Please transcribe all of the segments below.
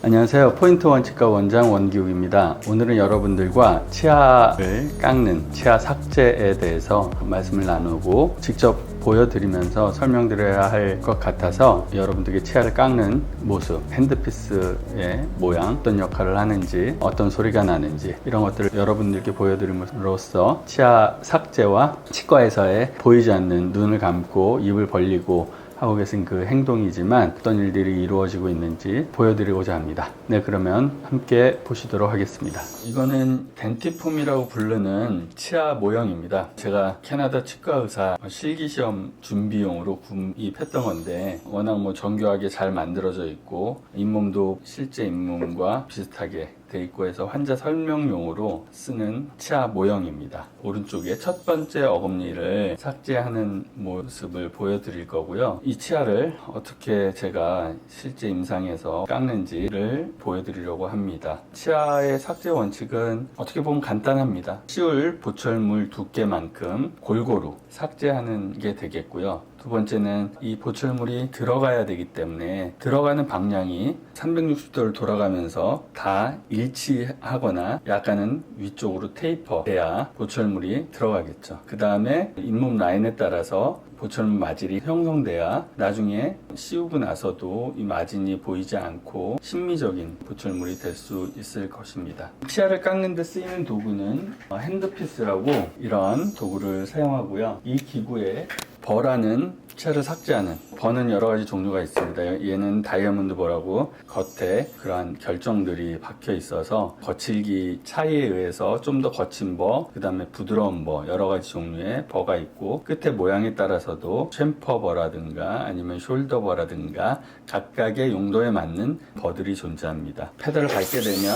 안녕하세요. 포인트 원치과 원장 원기욱입니다. 오늘은 여러분들과 치아를 깎는 치아 삭제에 대해서 말씀을 나누고 직접 보여드리면서 설명드려야 할 것 같아서 여러분들께 치아를 깎는 모습, 핸드피스의 모양, 어떤 역할을 하는지, 어떤 소리가 나는지 이런 것들을 여러분들께 보여드림으로써 치아 삭제와 치과에서의 보이지 않는 눈을 감고 입을 벌리고 하고 계신 그 행동이지만 어떤 일들이 이루어지고 있는지 보여드리고자 합니다. 네, 그러면 함께 보시도록 하겠습니다. 이거는 덴티폼이라고 부르는 치아 모형입니다. 제가 캐나다 치과 의사 실기시험 준비용으로 구입했던 건데 워낙 정교하게 잘 만들어져 있고 잇몸도 실제 잇몸과 비슷하게 돼 있고 해서 환자 설명용으로 쓰는 치아 모형입니다. 오른쪽에 첫 번째 어금니를 삭제하는 모습을 보여드릴 거고요. 이 치아를 어떻게 제가 실제 임상에서 깎는지를 보여드리려고 합니다. 치아의 삭제 원칙은 어떻게 보면 간단합니다. 치울 보철물 두께만큼 골고루 삭제하는 게 되겠고요. 두 번째는 이 보철물이 들어가야 되기 때문에 들어가는 방향이 360도를 돌아가면서 다 일치하거나 약간은 위쪽으로 테이퍼돼야 보철물이 들어가겠죠. 그 다음에 잇몸 라인에 따라서 보철물 마질이 형성돼야 나중에 씌우고 나서도 이 마진이 보이지 않고 심미적인 보철물이 될 수 있을 것입니다. 치아를 깎는 데 쓰이는 도구는 핸드피스라고 이런 도구를 사용하고요. 이 기구에 버라는 치아를 삭제하는 버는 여러 가지 종류가 있습니다. 얘는 다이아몬드 버라고 겉에 그러한 결정들이 박혀 있어서 거칠기 차이에 의해서 좀 더 거친 버, 그 다음에 부드러운 버, 여러 가지 종류의 버가 있고 끝에 모양에 따라서도 챔퍼 버라든가 아니면 숄더 버라든가 각각의 용도에 맞는 버들이 존재합니다. 페달을 밟게 되면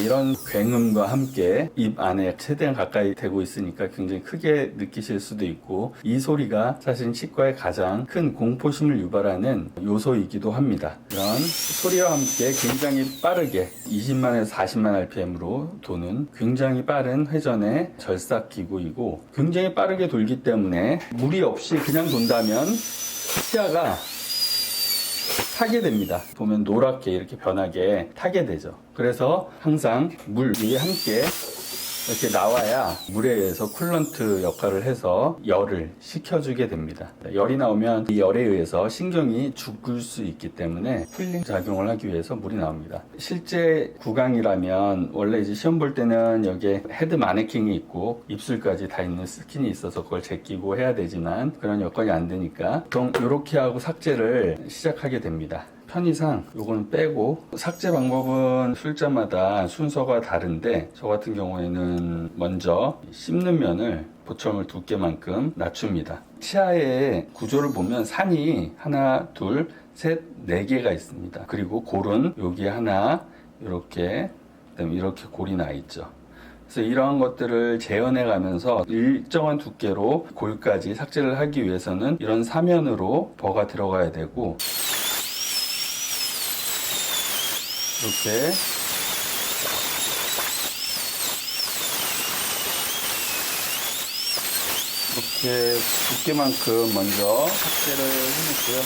이런 굉음과 함께 입 안에 최대한 가까이 대고 있으니까 굉장히 크게 느끼실 수도 있고 이 소리가 사실 치과의 가장 큰 공포심을 유발하는 요소이기도 합니다. 이런 소리와 함께 굉장히 빠르게 20만에서 40만 rpm으로 도는 굉장히 빠른 회전의 절삭 기구이고 굉장히 빠르게 돌기 때문에 무리 없이 그냥 돈다면 치아가 타게 됩니다. 보면 노랗게 이렇게 변하게 타게 되죠. 그래서 항상 물이 함께 이렇게 나와야 물에 의해서 쿨런트 역할을 해서 열을 식혀주게 됩니다. 열이 나오면 이 열에 의해서 신경이 죽을 수 있기 때문에 쿨링 작용을 하기 위해서 물이 나옵니다. 실제 구강이라면 원래 이제 시험 볼 때는 여기에 헤드 마네킹이 있고 입술까지 다 있는 스킨이 있어서 그걸 제끼고 해야 되지만 그런 여건이 안 되니까 보통 이렇게 하고 삭제를 시작하게 됩니다. 편의상 요거는 빼고 삭제 방법은 술자마다 순서가 다른데 저 같은 경우에는 먼저 씹는 면을 보철물 두께만큼 낮춥니다. 치아의 구조를 보면 산이 하나, 둘, 셋, 네 개가 있습니다. 그리고 골은 여기 하나 이렇게 그다음에 이렇게 골이 나 있죠. 그래서 이러한 것들을 재현해 가면서 일정한 두께로 골까지 삭제를 하기 위해서는 이런 사면으로 버가 들어가야 되고 이렇게 두께만큼 먼저 삭제를 해놓고요.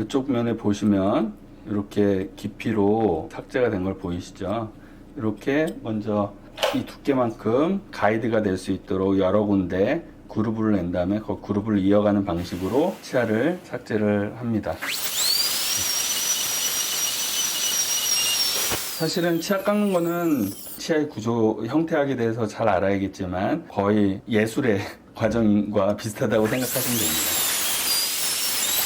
이쪽 면에 보시면 이렇게 깊이로 삭제가 된 걸 보이시죠? 이렇게 먼저 이 두께만큼 가이드가 될 수 있도록 여러 군데 그루브를 낸 다음에 그 그루브를 이어가는 방식으로 치아를 삭제를 합니다. 사실은 치아 깎는 거는 치아의 구조, 형태학에 대해서 잘 알아야겠지만 거의 예술의 과정과 비슷하다고 생각하시면 됩니다.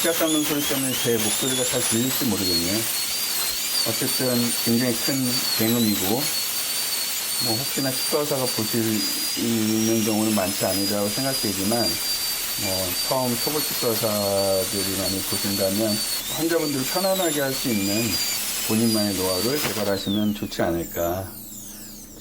치아 깎는 소리 때문에 제 목소리가 잘 들릴지 모르겠네요. 어쨌든 굉장히 큰 굉음이고 혹시나 치과 의사가 보시는 경우는 많지 않으리라고 생각되지만 처음 초보 치과 의사들이 많이 보신다면 환자분들을 편안하게 할 수 있는 본인만의 노하우를 개발하시면 좋지 않을까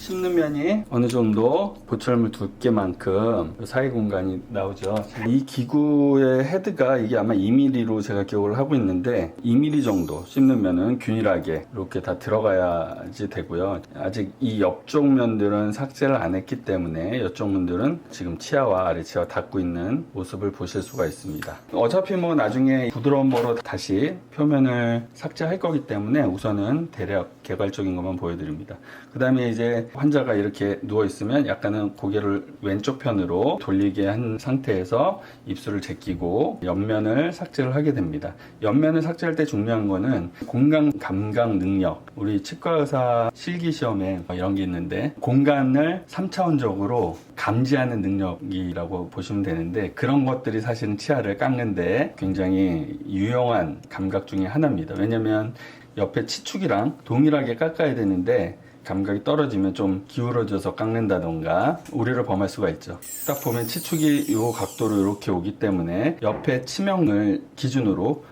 씹는 면이 어느 정도 보철물 두께만큼 사이 공간이 나오죠. 이 기구의 헤드가 이게 아마 2mm로 제가 기억을 하고 있는데 2mm 정도 씹는 면은 균일하게 이렇게 다 들어가야지 되고요. 아직 이 옆쪽 면들은 삭제를 안 했기 때문에 이쪽 면들은 지금 치아와 아래 치아와 닿고 있는 모습을 보실 수가 있습니다. 어차피 뭐 나중에 부드러운 모로 다시 표면을 삭제할 거기 때문에 우선은 대략 개괄적인 것만 보여드립니다. 그 다음에 이제 환자가 이렇게 누워있으면 약간은 고개를 왼쪽 편으로 돌리게 한 상태에서 입술을 제끼고 옆면을 삭제를 하게 됩니다. 옆면을 삭제할 때 중요한 거는 공간 감각 능력. 우리 치과 의사 실기 시험에 이런 게 있는데 공간을 3차원적으로 감지하는 능력이라고 보시면 되는데 그런 것들이 사실은 치아를 깎는데 굉장히 유용한 감각 중에 하나입니다. 왜냐면 옆에 치축이랑 동일하게 깎아야 되는데 감각이 떨어지면 좀 기울어져서 깎는다던가 우려를 범할 수가 있죠. 딱 보면 치축이 이 각도로 이렇게 오기 때문에 옆에 치명을 기준으로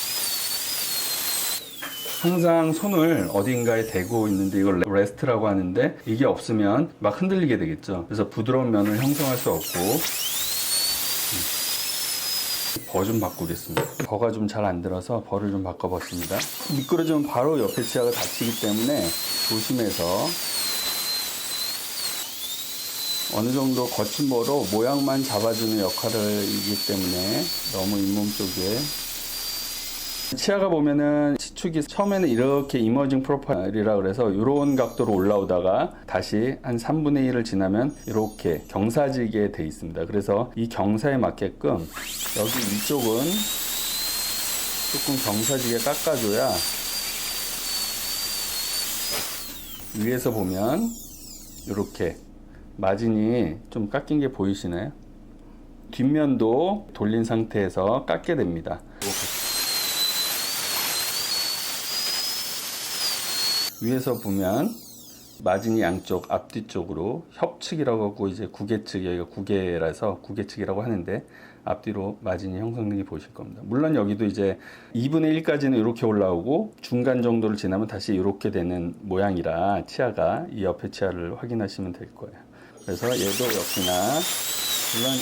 항상 손을 어딘가에 대고 있는데 이걸 레스트라고 하는데 이게 없으면 막 흔들리게 되겠죠. 그래서 부드러운 면을 형성할 수 없고 버 좀 바꾸겠습니다. 버가 좀 잘 안 들어서 버를 좀 바꿔봤습니다. 미끄러지면 바로 옆에 치아가 다치기 때문에 조심해서 어느 정도 거친 버로 모양만 잡아주는 역할이기 때문에 너무 잇몸 쪽에 치아가 보면은 치축이 처음에는 이렇게 이머징 프로파일이라 그래서 이런 각도로 올라오다가 다시 한 3분의 1을 지나면 이렇게 경사지게 돼 있습니다. 그래서 이 경사에 맞게끔 여기 위쪽은 조금 경사지게 깎아줘야 위에서 보면 이렇게 마진이 좀 깎인 게 보이시나요? 뒷면도 돌린 상태에서 깎게 됩니다. 위에서 보면 마진이 양쪽 앞뒤쪽으로 협측이라고 하고 이제 구개측, 여기가 구개라서 구개측이라고 하는데 앞뒤로 마진이 형성된 게 보실 겁니다. 물론 여기도 이제 2분의 1까지는 이렇게 올라오고 중간 정도를 지나면 다시 이렇게 되는 모양이라 치아가 이 옆에 치아를 확인하시면 될 거예요. 그래서 얘도 역시나 물론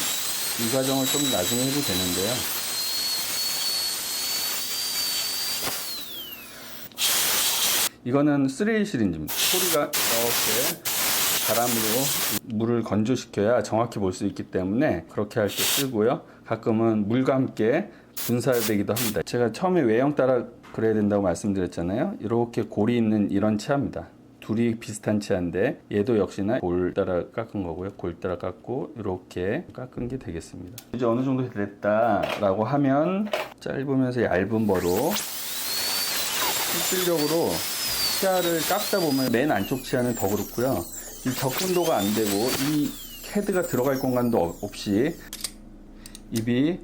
이 과정을 좀 나중에 해도 되는데요. 이거는 3A 시린지입니다. 소리가 이렇게 바람으로 물을 건조시켜야 정확히 볼 수 있기 때문에 그렇게 할 때 쓰고요. 가끔은 물과 함께 분사되기도 합니다. 제가 처음에 외형 따라 그래야 된다고 말씀드렸잖아요. 이렇게 골이 있는 이런 치아입니다. 둘이 비슷한 치아인데 얘도 역시나 골 따라 깎은 거고요. 골 따라 깎고 이렇게 깎은 게 되겠습니다. 이제 어느 정도 됐다라고 하면 짧으면서 얇은 버로 실질적으로 치아를 깎다 보면 맨 안쪽 치아는 더 그렇고요. 이 접근도가 안 되고 이 헤드가 들어갈 공간도 없이 입이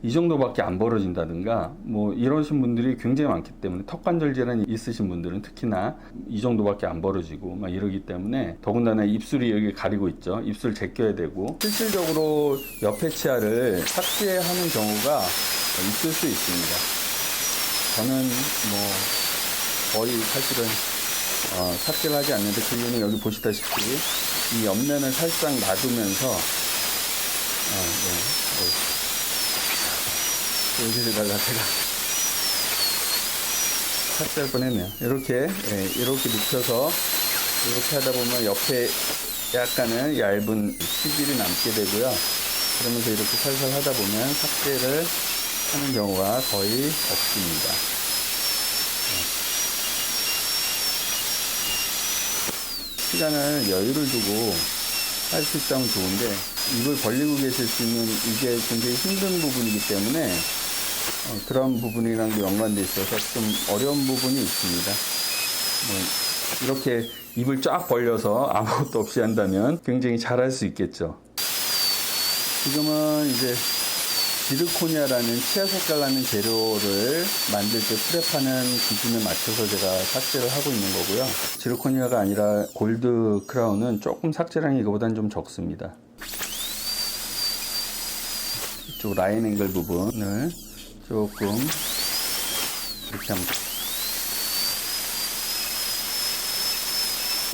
이 정도밖에 안 벌어진다든가 뭐 이러신 분들이 굉장히 많기 때문에 턱관절 질환이 있으신 분들은 특히나 이 정도밖에 안 벌어지고 막 이러기 때문에 더군다나 입술이 여기 가리고 있죠. 입술 제껴야 되고 실질적으로 옆에 치아를 삭제하는 경우가 있을 수 있습니다. 저는 뭐 거의 사실은 삭제를 하지 않는데 그 이유는 여기 보시다시피 이 옆면을 살짝 놔두면서 여기다가 제가 삭제할 뻔했네요. 이렇게 이렇게 눕혀서 이렇게 하다 보면 옆에 약간은 얇은 치질이 남게 되고요. 그러면서 이렇게 살살 하다 보면 삭제를 하는 경우가 거의 없습니다. 시간을 여유를 두고 할 수 있다면 좋은데 입을 벌리고 계실 수 있는 이게 굉장히 힘든 부분이기 때문에 그런 부분이랑도 연관돼 있어서 좀 어려운 부분이 있습니다. 이렇게 입을 쫙 벌려서 아무것도 없이 한다면 굉장히 잘할 수 있겠죠. 지금은 이제 지르코니아라는 치아 색깔 나는 재료를 만들 때 프랩하는 기준에 맞춰서 제가 삭제를 하고 있는 거고요. 지르코니아가 아니라 골드 크라운은 조금 삭제량이 이거보다는 좀 적습니다. 이쪽 라인 앵글 부분을 조금 이렇게 합니다.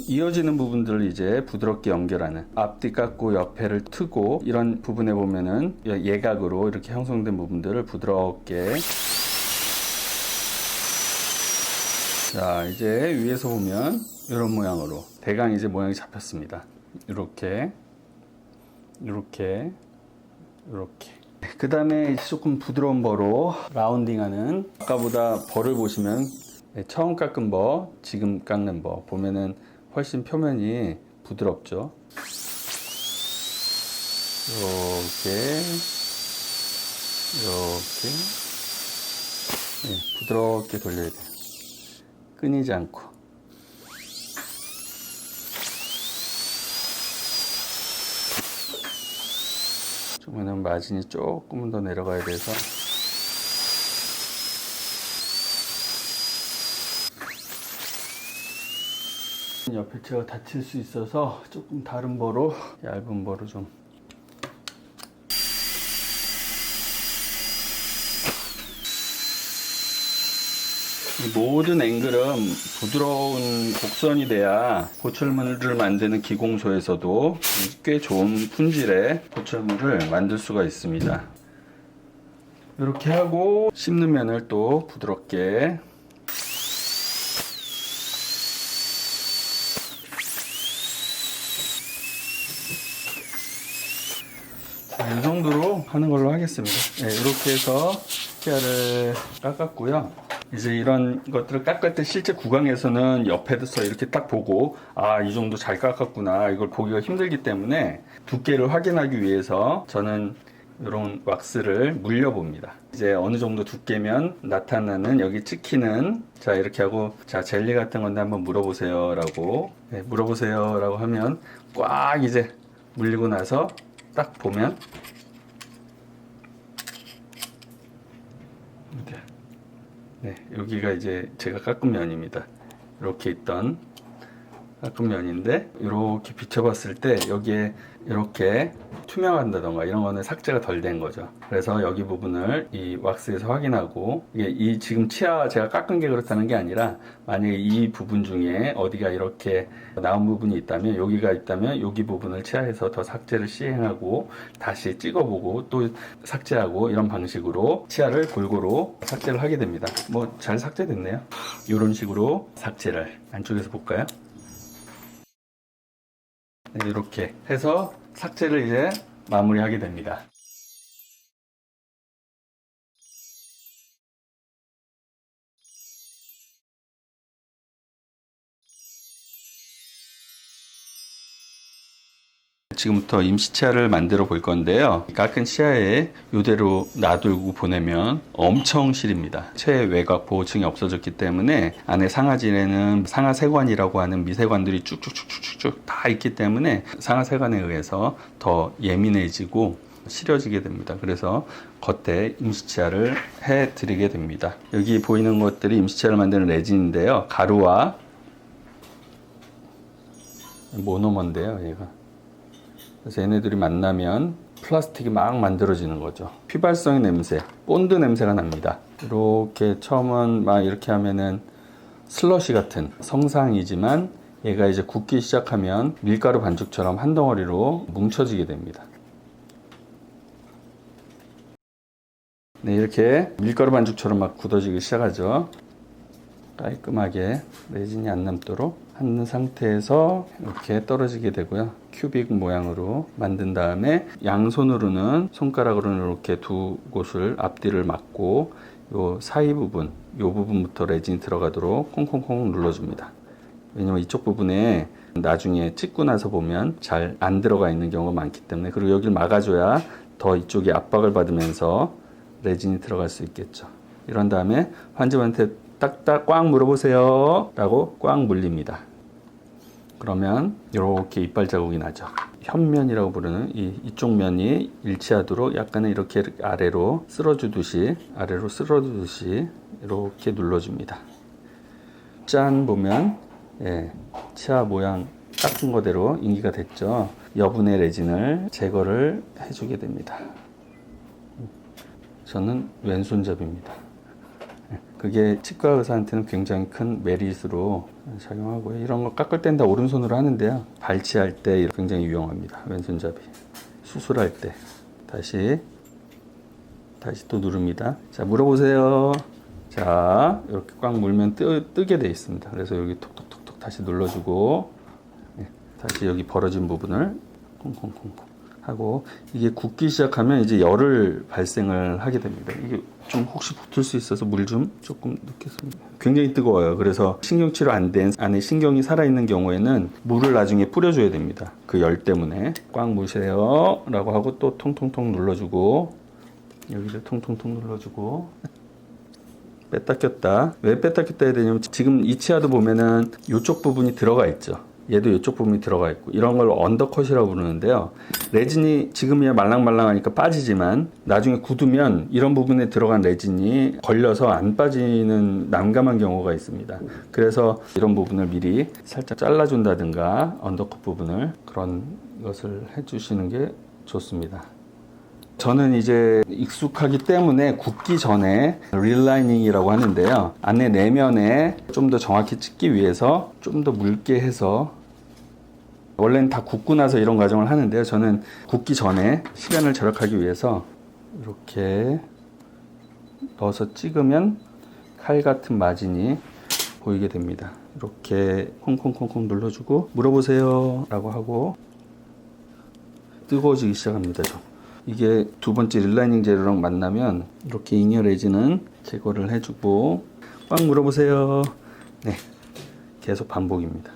이어지는 부분들을 이제 부드럽게 연결하는, 앞뒤 깎고 옆에를 트고, 이런 부분에 보면은 예각으로 이렇게 형성된 부분들을 부드럽게. 자, 이제 위에서 보면 이런 모양으로 대강 이제 모양이 잡혔습니다. 이렇게 그 다음에 조금 부드러운 버로 라운딩하는, 아까보다 버를 보시면 처음 깎은 버, 지금 깎는 버 보면은 훨씬 표면이 부드럽죠. 이렇게 부드럽게 돌려야 돼요. 끊이지 않고. 왜냐면 마진이 조금 더 내려가야 돼서. 옆에 제가 다칠 수 있어서 조금 다른 버로, 얇은 버로 좀. 모든 앵글은 부드러운 곡선이 돼야 보철물을 만드는 기공소에서도 꽤 좋은 품질의 보철물을 만들 수가 있습니다. 이렇게 하고 씹는 면을 또 부드럽게. 이 정도로 하는 걸로 하겠습니다. 네, 이렇게 해서 치아를 깎았고요. 이제 이런 것들을 깎을 때 실제 구강에서는 옆에서 이렇게 딱 보고, 아, 이 정도 잘 깎았구나, 이걸 보기가 힘들기 때문에 두께를 확인하기 위해서 저는 이런 왁스를 물려봅니다. 이제 어느 정도 두께면 나타나는, 여기 찍히는, 자, 이렇게 하고, 자, 젤리 같은 건데 한번 물어보세요 라고, 물어보세요 라고 하면 꽉 이제 물리고 나서 딱 보면 여기가 이제 제가 깎은 면입니다. 이렇게 있던 깎은 면인데, 이렇게 비춰봤을 때 여기에 이렇게 투명한다던가 이런 거는 삭제가 덜 된 거죠. 그래서 여기 부분을 이 왁스에서 확인하고, 이게 이 지금 치아 제가 깎은 게 그렇다는 게 아니라, 만약에 이 부분 중에 어디가 이렇게 나온 부분이 있다면, 여기가 있다면 여기 부분을 치아에서 더 삭제를 시행하고 다시 찍어보고 또 삭제하고, 이런 방식으로 치아를 골고루 삭제를 하게 됩니다. 뭐 잘 삭제됐네요. 이런 식으로 삭제를 안쪽에서 볼까요? 네, 이렇게 해서 삭제를 이제 마무리하게 됩니다. 지금부터 임시치아를 만들어 볼 건데요. 깎은 치아에 이대로 놔두고 보내면 엄청 시립니다. 체외 외곽 보호층이 없어졌기 때문에 안에 상아질에는 상아세관이라고 하는 미세관들이 쭉쭉쭉쭉쭉 다 있기 때문에 상아세관에 의해서 더 예민해지고 시려지게 됩니다. 그래서 겉에 임시치아를 해 드리게 됩니다. 여기 보이는 것들이 임시치아를 만드는 레진인데요. 가루와 모노머인데요, 얘가. 그래서 얘네들이 만나면 플라스틱이 막 만들어지는 거죠. 휘발성의 냄새, 본드 냄새가 납니다. 이렇게 처음은 막 이렇게 하면은 슬러시 같은 성상이지만, 얘가 이제 굳기 시작하면 밀가루 반죽처럼 한 덩어리로 뭉쳐지게 됩니다. 네, 이렇게 밀가루 반죽처럼 막 굳어지기 시작하죠. 깔끔하게 레진이 안 남도록 한 상태에서 이렇게 떨어지게 되고요. 큐빅 모양으로 만든 다음에 양손으로는, 손가락으로는 이렇게 두 곳을 앞뒤를 막고, 요 사이 부분, 요 부분부터 레진이 들어가도록 콩콩콩 눌러줍니다. 왜냐면 이쪽 부분에 나중에 찍고 나서 보면 잘 안 들어가 있는 경우가 많기 때문에. 그리고 여기를 막아줘야 더 이쪽에 압박을 받으면서 레진이 들어갈 수 있겠죠. 이런 다음에 환자분한테 딱딱 꽉 물어보세요 라고 꽉 물립니다. 그러면 이렇게 이빨 자국이 나죠. 현면이라고 부르는 이쪽 면이 일치하도록 약간은 이렇게 아래로 쓸어주듯이 이렇게 눌러줍니다. 짠 보면 치아 모양 깎은 거대로 인기가 됐죠. 여분의 레진을 제거를 해주게 됩니다. 저는 왼손잡이입니다. 그게 치과 의사한테는 굉장히 큰 메리트로 작용하고요. 이런 거 깎을 땐 다 오른손으로 하는데요. 발치할 때 굉장히 유용합니다. 왼손잡이. 수술할 때. 다시 또 누릅니다. 자, 물어보세요. 자, 이렇게 꽉 물면 뜨게 돼 있습니다. 그래서 여기 톡톡톡톡 다시 눌러주고, 다시 여기 벌어진 부분을 콩콩콩콩 하고, 이게 굳기 시작하면 이제 열을 발생을 하게 됩니다. 이게 좀 혹시 붙을 수 있어서 물 좀 조금 넣겠습니다. 굉장히 뜨거워요. 그래서 신경치료 안 된 안에 신경이 살아있는 경우에는 물을 나중에 뿌려줘야 됩니다. 그 열 때문에. 꽉 무세요 라고 하고 또 통통통 눌러주고, 여기도 통통통 눌러주고, 뺐다 꼈다. 왜 뺐다 꼈다 해야 되냐면 지금 이 치아도 보면은 이쪽 부분이 들어가 있죠. 얘도 이쪽 부분이 들어가 있고, 이런 걸 언더컷이라고 부르는데요. 레진이 지금이야 말랑말랑하니까 빠지지만 나중에 굳으면 이런 부분에 들어간 레진이 걸려서 안 빠지는 난감한 경우가 있습니다. 그래서 이런 부분을 미리 살짝 잘라준다든가 언더컷 부분을 그런 것을 해주시는 게 좋습니다. 저는 이제 익숙하기 때문에 굳기 전에 릴라이닝이라고 하는데요. 안에 내면에 좀 더 정확히 찍기 위해서 좀 더 묽게 해서, 원래는 다 굳고 나서 이런 과정을 하는데요. 저는 굳기 전에 시간을 절약하기 위해서 이렇게 넣어서 찍으면 칼 같은 마진이 보이게 됩니다. 이렇게 콩콩콩콩 눌러주고 물어보세요 라고 하고, 뜨거워지기 시작합니다. 좀. 이게 두 번째 릴라이닝 재료랑 만나면 이렇게 잉여 레진은 제거를 해주고, 꽉 물어보세요. 네, 계속 반복입니다.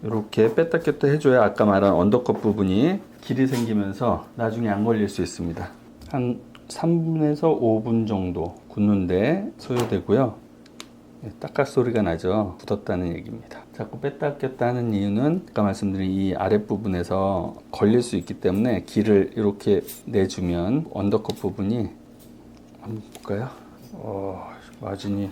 이렇게 뺐다 꼈다 해줘야 아까 말한 언더컷 부분이 길이 생기면서 나중에 안 걸릴 수 있습니다. 한 3분에서 5분 정도 굳는데 소요되고요. 딱딱 소리가 나죠. 굳었다는 얘기입니다. 자꾸 뺐다 꼈다 하는 이유는 아까 말씀드린 이 아랫부분에서 걸릴 수 있기 때문에 길을 이렇게 내주면 언더컷 부분이, 한번 볼까요? 마진이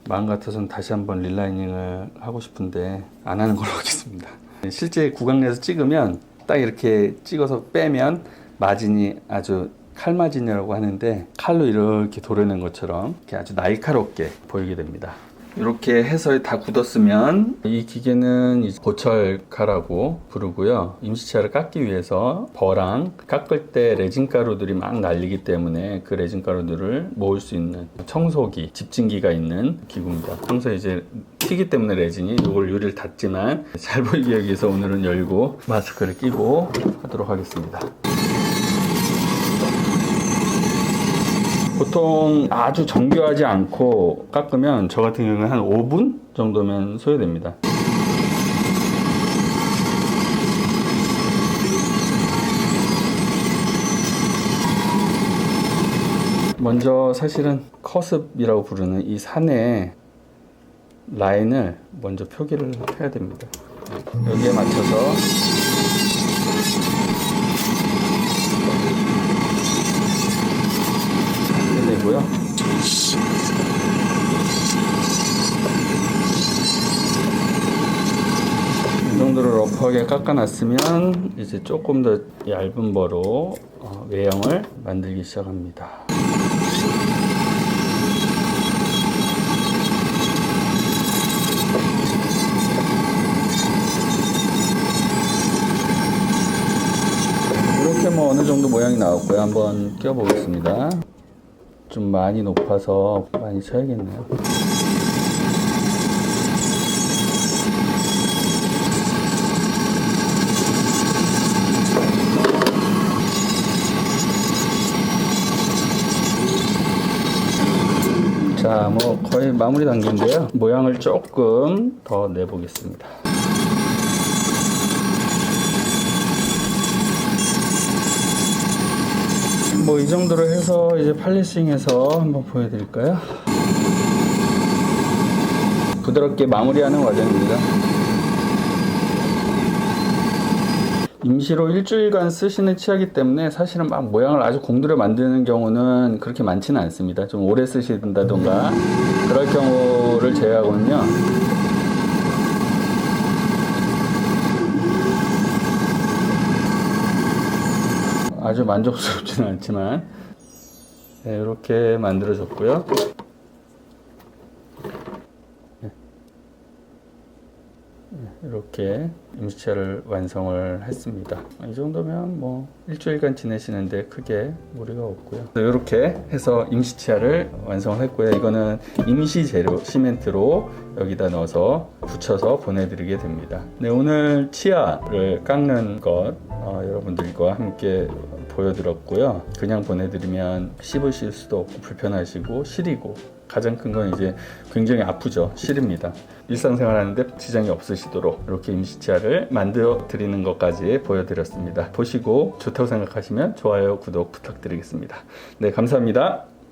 마음 같아서는 다시 한번 릴라이닝을 하고 싶은데 안 하는 걸로 하겠습니다. 실제 구강 내에서 찍으면 딱 이렇게 찍어서 빼면 마진이 아주 칼마진이라고 하는데, 칼로 이렇게 도려낸 것처럼 이렇게 아주 날카롭게 보이게 됩니다. 이렇게 해서 다 굳었으면 이 기계는 보철카라고 부르고요. 임시치아를 깎기 위해서 버랑 깎을 때 레진 가루들이 막 날리기 때문에 그 레진 가루들을 모을 수 있는 청소기, 집진기가 있는 기구입니다. 평소에 이제 튀기 때문에 레진이 이걸 유리를 닫지만 잘 보이기 위해서 오늘은 열고 마스크를 끼고 하도록 하겠습니다. 보통 아주 정교하지 않고 깎으면 저 같은 경우는 한 5분 정도면 소요됩니다. 먼저 사실은 커습이라고 부르는 이 산의 라인을 먼저 표기를 해야 됩니다. 여기에 맞춰서 되고요. 이 정도로 러프하게 깎아놨으면 이제 조금 더 얇은 버로 외형을 만들기 시작합니다. 이렇게 뭐 어느 정도 모양이 나왔고요. 한번 껴보겠습니다. 좀 많이 높아서 많이 쳐야겠네요. 자, 뭐 거의 마무리 단계인데요. 모양을 조금 더 내보겠습니다. 뭐 이 정도로 해서 이제 팔리싱해서 한번 보여드릴까요? 부드럽게 마무리하는 과정입니다. 임시로 일주일간 쓰시는 치아이기 때문에 사실은 막 모양을 아주 공들여 만드는 경우는 그렇게 많지는 않습니다. 좀 오래 쓰신다던가 그럴 경우를 제외하고는요. 아주 만족스럽지는 않지만 네, 이렇게 만들어졌고요. 네. 이렇게 임시치아를 완성을 했습니다. 이 정도면 뭐 일주일간 지내시는데 크게 무리가 없고요. 이렇게 해서 임시치아를 완성을 했고요. 이거는 임시 재료 시멘트로 여기다 넣어서 붙여서 보내드리게 됩니다. 네, 오늘 치아를 깎는 것 여러분들과 함께 보여드렸고요. 그냥 보내드리면 씹으실 수도 없고 불편하시고 시리고, 가장 큰 건 이제 굉장히 아프죠. 시립니다. 일상생활 하는데 지장이 없으시도록 이렇게 임시치아를 만들어 드리는 것까지 보여드렸습니다. 보시고 좋다고 생각하시면 좋아요, 구독 부탁드리겠습니다. 네, 감사합니다.